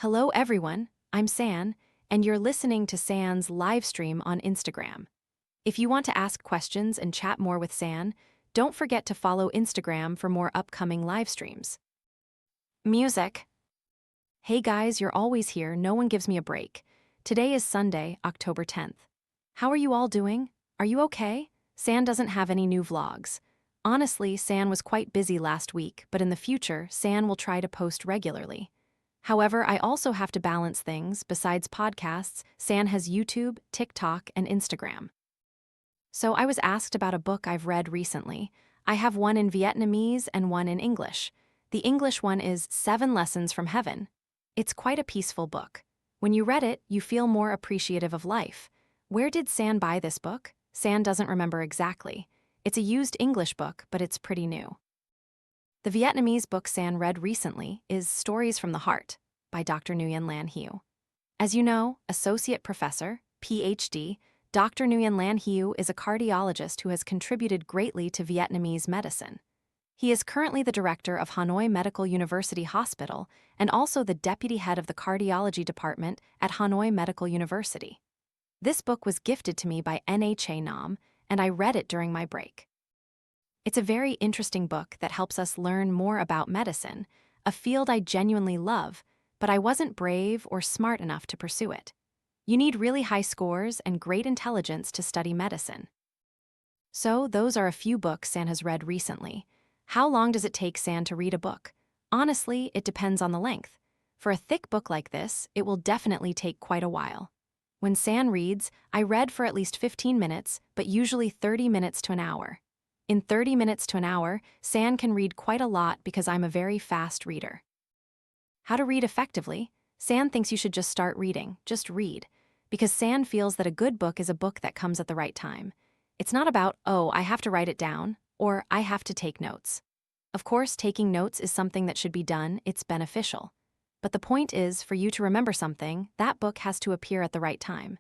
Hello everyone, I'm San, and you're listening to San's live stream on Instagram. If you want to ask questions and chat more with San, don't forget to follow Instagram for more upcoming live streams. Music. Hey guys, you're always here, no one gives me a break. Today is Sunday, October 10th. How are you all doing? Are you okay? San doesn't have any new vlogs. Honestly, San was quite busy last week, but in the future, San will try to post regularly. However, I also have to balance things. Besides podcasts, San has YouTube, TikTok, and Instagram. So I was asked about a book I've read recently. I have one in Vietnamese and one in English. The English one is 7 Lessons from Heaven. It's quite a peaceful book. When you read it, you feel more appreciative of life. Where did San buy this book? San doesn't remember exactly. It's a used English book, but it's pretty new. The Vietnamese book San read recently is Stories from the Heart by Dr. Nguyen Lan Hieu. As you know, Associate Professor, PhD, Dr. Nguyen Lan Hieu is a cardiologist who has contributed greatly to Vietnamese medicine. He is currently the director of Hanoi Medical University Hospital and also the deputy head of the cardiology department at Hanoi Medical University. This book was gifted to me by NHA Nam, and I read it during my break. It's a very interesting book that helps us learn more about medicine, a field I genuinely love, but I wasn't brave or smart enough to pursue it. You need really high scores and great intelligence to study medicine. So, those are a few books San has read recently. How long does it take San to read a book? Honestly, it depends on the length. For a thick book like this, it will definitely take quite a while. When San reads, I read for at least 15 minutes, but usually 30 minutes to an hour. In 30 minutes to an hour, San can read quite a lot because I'm a very fast reader. How to read effectively? San thinks you should just start reading, just read. Because San feels that a good book is a book that comes at the right time. It's not about, oh, I have to write it down, or I have to take notes. Of course, taking notes is something that should be done, it's beneficial. But the point is, for you to remember something, that book has to appear at the right time.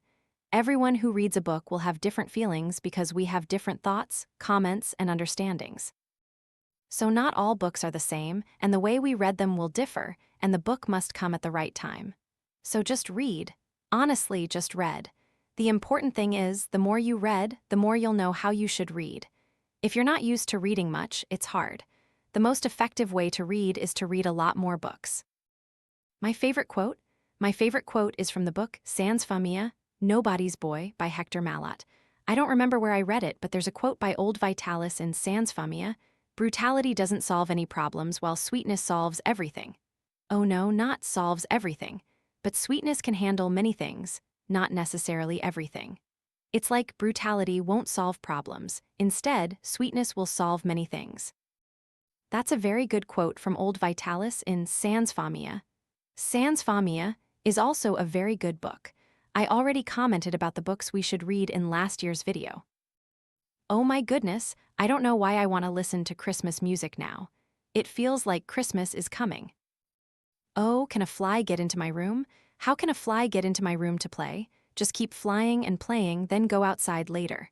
Everyone who reads a book will have different feelings because we have different thoughts, comments, and understandings. So not all books are the same, and the way we read them will differ, and the book must come at the right time. So just read. Honestly, just read. The important thing is, the more you read, the more you'll know how you should read. If you're not used to reading much, it's hard. The most effective way to read is to read a lot more books. My favorite quote? My favorite quote is from the book Sans Famille, Nobody's Boy by Hector Malot. I don't remember where I read it, but there's a quote by Old Vitalis in Sans Famille: brutality doesn't solve any problems while sweetness solves everything. Oh no, not solves everything. But sweetness can handle many things, not necessarily everything. It's like brutality won't solve problems. Instead, sweetness will solve many things. That's a very good quote from Old Vitalis in Sans Famille. Sans Famille is also a very good book. I already commented about the books we should read in last year's video. Oh my goodness, I don't know why I want to listen to Christmas music now. It feels like Christmas is coming. Oh, can a fly get into my room? How can a fly get into my room to play? Just keep flying and playing, then go outside later.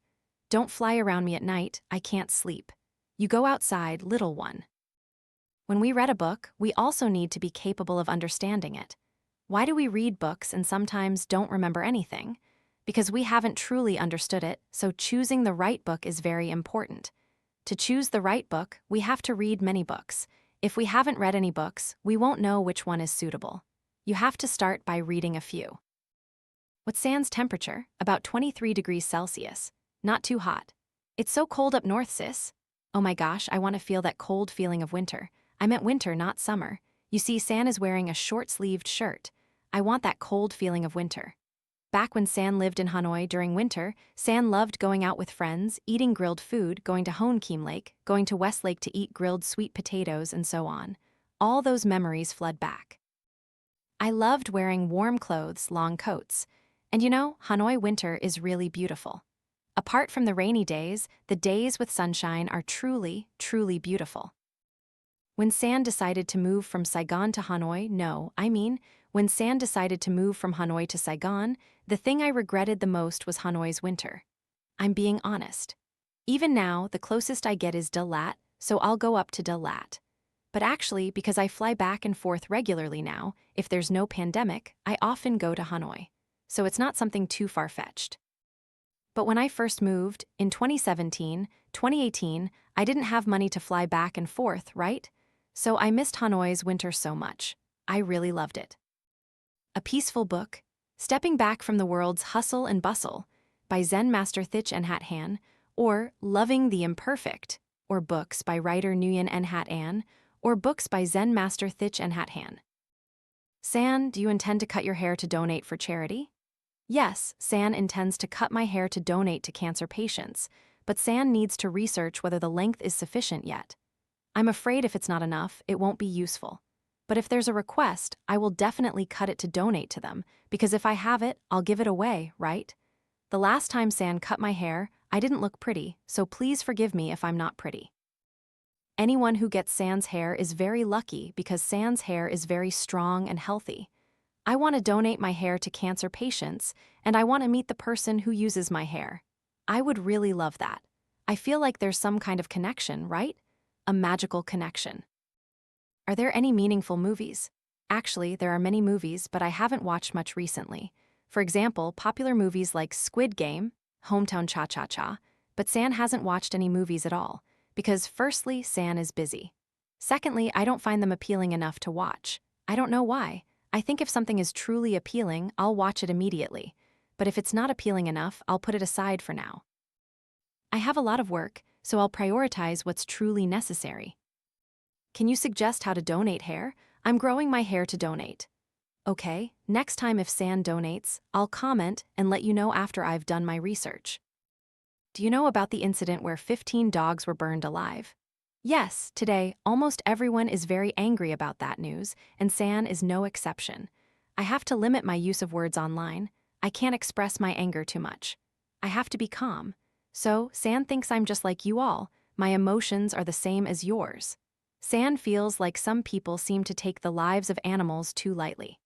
Don't fly around me at night, I can't sleep. You go outside, little one. When we read a book, we also need to be capable of understanding it. Why do we read books and sometimes don't remember anything? Because we haven't truly understood it, so choosing the right book is very important. To choose the right book, we have to read many books. If we haven't read any books, we won't know which one is suitable. You have to start by reading a few. What's San's temperature? About 23 degrees Celsius. Not too hot. It's so cold up north, sis. Oh my gosh, I want to feel that cold feeling of winter. I meant winter, not summer. You see, San is wearing a short-sleeved shirt. I want that cold feeling of winter. Back when San lived in Hanoi during winter, San loved going out with friends, eating grilled food, going to Hon Kim Lake, going to Westlake to eat grilled sweet potatoes, and so on. All those memories flood back. I loved wearing warm clothes, long coats. And you know, Hanoi winter is really beautiful. Apart from the rainy days, the days with sunshine are truly, truly beautiful. When San decided to move from Saigon to Hanoi, when San decided to move from Hanoi to Saigon, the thing I regretted the most was Hanoi's winter. I'm being honest. Even now, the closest I get is De Lat, so I'll go up to De Lat. but actually, because I fly back and forth regularly now, if there's no pandemic, I often go to Hanoi. So it's not something too far-fetched. But when I first moved, in 2017, 2018, I didn't have money to fly back and forth, right? So I missed Hanoi's winter so much. I really loved it. A peaceful book, Stepping Back from the World's Hustle and Bustle, by Zen Master Thich Nhat Hanh, or Loving the Imperfect, or books by writer Nguyen Nhat Anh, or books by Zen Master Thich Nhat Hanh. San, do you intend to cut your hair to donate for charity? Yes, San intends to cut my hair to donate to cancer patients, but San needs to research whether the length is sufficient yet. I'm afraid if it's not enough, it won't be useful. But if there's a request, I will definitely cut it to donate to them, because if I have it, I'll give it away, right? The last time San cut my hair, I didn't look pretty, so please forgive me if I'm not pretty. Anyone who gets San's hair is very lucky because San's hair is very strong and healthy. I want to donate my hair to cancer patients, and I want to meet the person who uses my hair. I would really love that. I feel like there's some kind of connection, right? A magical connection. Are there any meaningful movies? Actually, there are many movies, but I haven't watched much recently. For example, popular movies like Squid Game, Hometown Cha-Cha-Cha, but San hasn't watched any movies at all, because firstly, San is busy. Secondly, I don't find them appealing enough to watch. I don't know why. I think if something is truly appealing, I'll watch it immediately. But if it's not appealing enough, I'll put it aside for now. I have a lot of work, so I'll prioritize what's truly necessary. Can you suggest how to donate hair? I'm growing my hair to donate. Okay, next time if San donates, I'll comment and let you know after I've done my research. Do you know about the incident where 15 dogs were burned alive? Yes, today, almost everyone is very angry about that news, and San is no exception. I have to limit my use of words online. I can't express my anger too much. I have to be calm. So, San thinks I'm just like you all. My emotions are the same as yours. San feels like some people seem to take the lives of animals too lightly.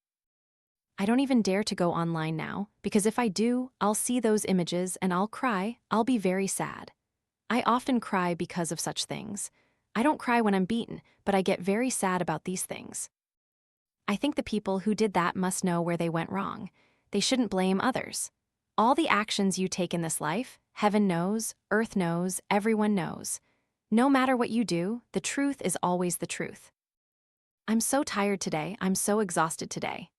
I don't even dare to go online now, because if I do, I'll see those images and I'll cry. I'll be very sad. I often cry because of such things. I don't cry when I'm beaten, but I get very sad about these things. I think the people who did that must know where they went wrong. They shouldn't blame others. All the actions you take in this life, heaven knows, earth knows, everyone knows. No matter what you do, the truth is always the truth. I'm so tired today, I'm so exhausted today.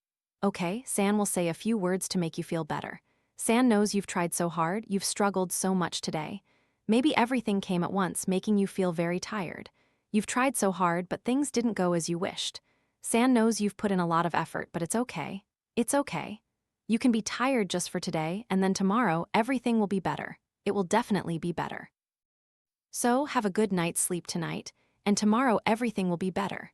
Okay, San will say a few words to make you feel better. San knows you've tried so hard, you've struggled so much today. Maybe everything came at once, making you feel very tired. You've tried so hard, but things didn't go as you wished. San knows you've put in a lot of effort, but it's okay. It's okay. You can be tired just for today, and then tomorrow, everything will be better. It will definitely be better. So, have a good night's sleep tonight, and tomorrow everything will be better.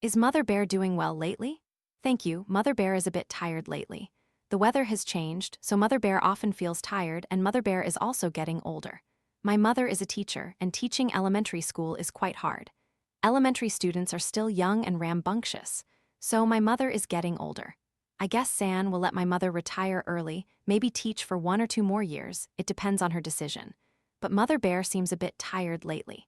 Is Mother Bear doing well lately? Thank you, Mother Bear is a bit tired lately. The weather has changed, so Mother Bear often feels tired, and Mother Bear is also getting older. My mother is a teacher, and teaching elementary school is quite hard. Elementary students are still young and rambunctious, so my mother is getting older. I guess San will let my mother retire early, maybe teach for 1 or 2 more years, it depends on her decision. But Mother Bear seems a bit tired lately.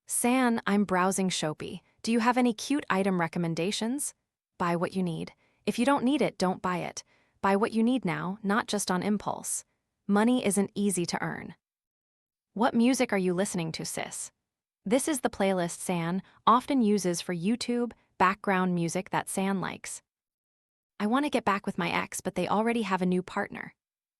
San, I'm browsing Shopee. Do you have any cute item recommendations? Buy what you need. If you don't need it, don't buy it. Buy what you need now, not just on impulse. Money isn't easy to earn. What music are you listening to, sis? This is the playlist San often uses for YouTube background music that San likes. I want to get back with my ex, but they already have a new partner.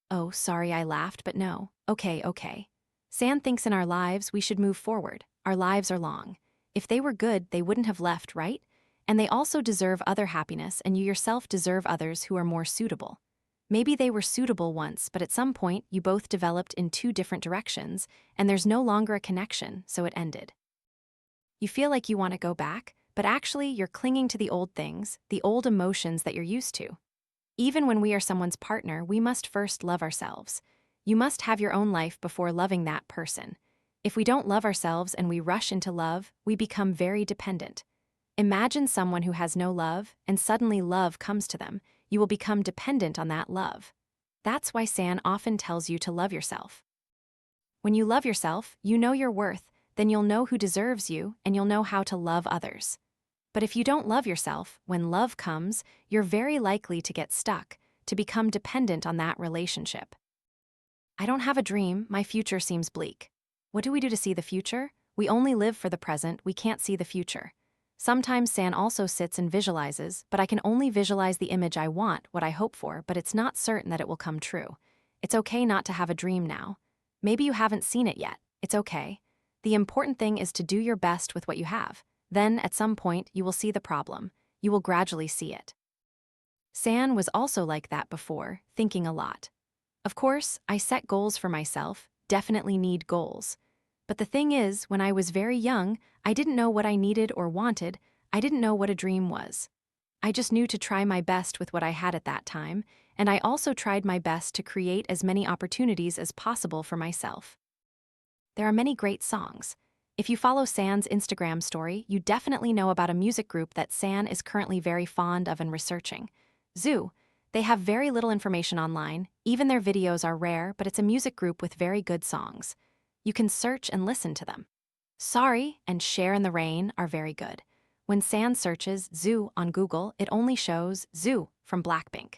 Oh, sorry I laughed, but no. Okay. San thinks in our lives we should move forward. Our lives are long. If they were good, they wouldn't have left, right? And they also deserve other happiness, and you yourself deserve others who are more suitable. Maybe they were suitable once, but at some point you both developed in 2 different directions, and there's no longer a connection, so it ended. You feel like you want to go back, but actually you're clinging to the old things, the old emotions that you're used to. Even when we are someone's partner, we must first love ourselves. You must have your own life before loving that person. If we don't love ourselves and we rush into love, we become very dependent. Imagine someone who has no love, and suddenly love comes to them. You will become dependent on that love. That's why San often tells you to love yourself. When you love yourself, you know your worth. then you'll know who deserves you and you'll know how to love others. But if you don't love yourself, when love comes, you're very likely to get stuck, to become dependent on that relationship. I don't have a dream, my future seems bleak. What do we do to see the future? We only live for the present, we can't see the future. Sometimes San also sits and visualizes, but I can only visualize the image I want, what I hope for, but it's not certain that it will come true. It's okay not to have a dream now. Maybe you haven't seen it yet. It's okay. The important thing is to do your best with what you have. Then, at some point, you will see the problem. You will gradually see it. San was also like that before, thinking a lot. Of course, I set goals for myself, definitely need goals. But the thing is, when I was very young, I didn't know what I needed or wanted, I didn't know what a dream was. I just knew to try my best with what I had at that time, and I also tried my best to create as many opportunities as possible for myself. There are many great songs. If you follow San's Instagram story, you definitely know about a music group that San is currently very fond of and researching. Zoo. They have very little information online, even their videos are rare, but it's a music group with very good songs. You can search and listen to them. Sorry and Share in the Rain are very good. When San searches Zoo on Google, it only shows Zoo from Blackpink.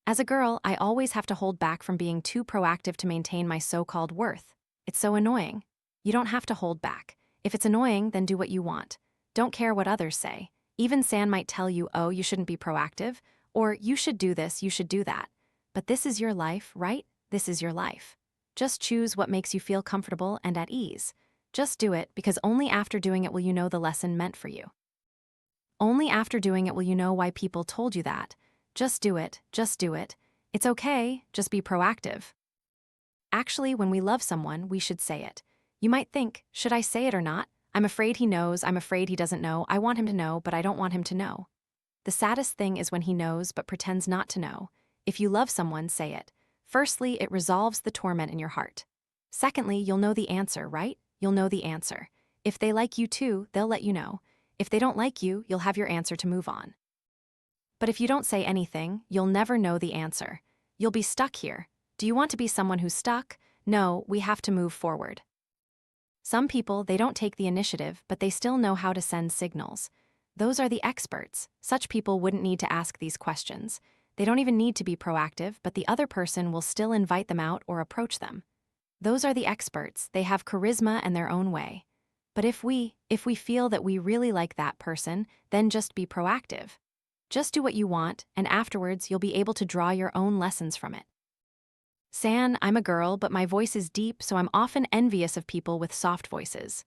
As a girl, I always have to hold back from being too proactive to maintain my so-called worth. It's so annoying. You don't have to hold back. If it's annoying, then do what you want. Don't care what others say. Even San might tell you, oh, you shouldn't be proactive, or you should do this, you should do that. But this is your life, right? This is your life. Just choose what makes you feel comfortable and at ease. Just do it, because only after doing it will you know the lesson meant for you. Only after doing it will you know why people told you that. Just do it, just do it. It's okay, just be proactive. Actually, when we love someone, we should say it. You might think, should I say it or not? I'm afraid he knows, I'm afraid he doesn't know, I want him to know, but I don't want him to know. The saddest thing is when he knows but pretends not to know. If you love someone, say it. Firstly, it resolves the torment in your heart. Secondly, you'll know the answer, right? You'll know the answer. If they like you too, they'll let you know. If they don't like you, you'll have your answer to move on. But if you don't say anything, you'll never know the answer. You'll be stuck here. Do you want to be someone who's stuck? No, we have to move forward. Some people, they don't take the initiative, but they still know how to send signals. Those are the experts. Such people wouldn't need to ask these questions. They don't even need to be proactive, but the other person will still invite them out or approach them. Those are the experts. They have charisma and their own way. But if we feel that we really like that person, then just be proactive. Just do what you want, and afterwards you'll be able to draw your own lessons from it. San, I'm a girl, but my voice is deep, so I'm often envious of people with soft voices.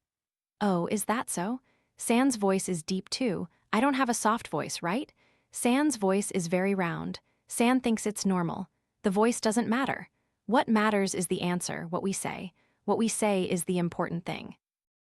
Oh, is that so? San's voice is deep too. I don't have a soft voice, right? San's voice is very round. San thinks it's normal. The voice doesn't matter. What matters is the answer, what we say. What we say is the important thing.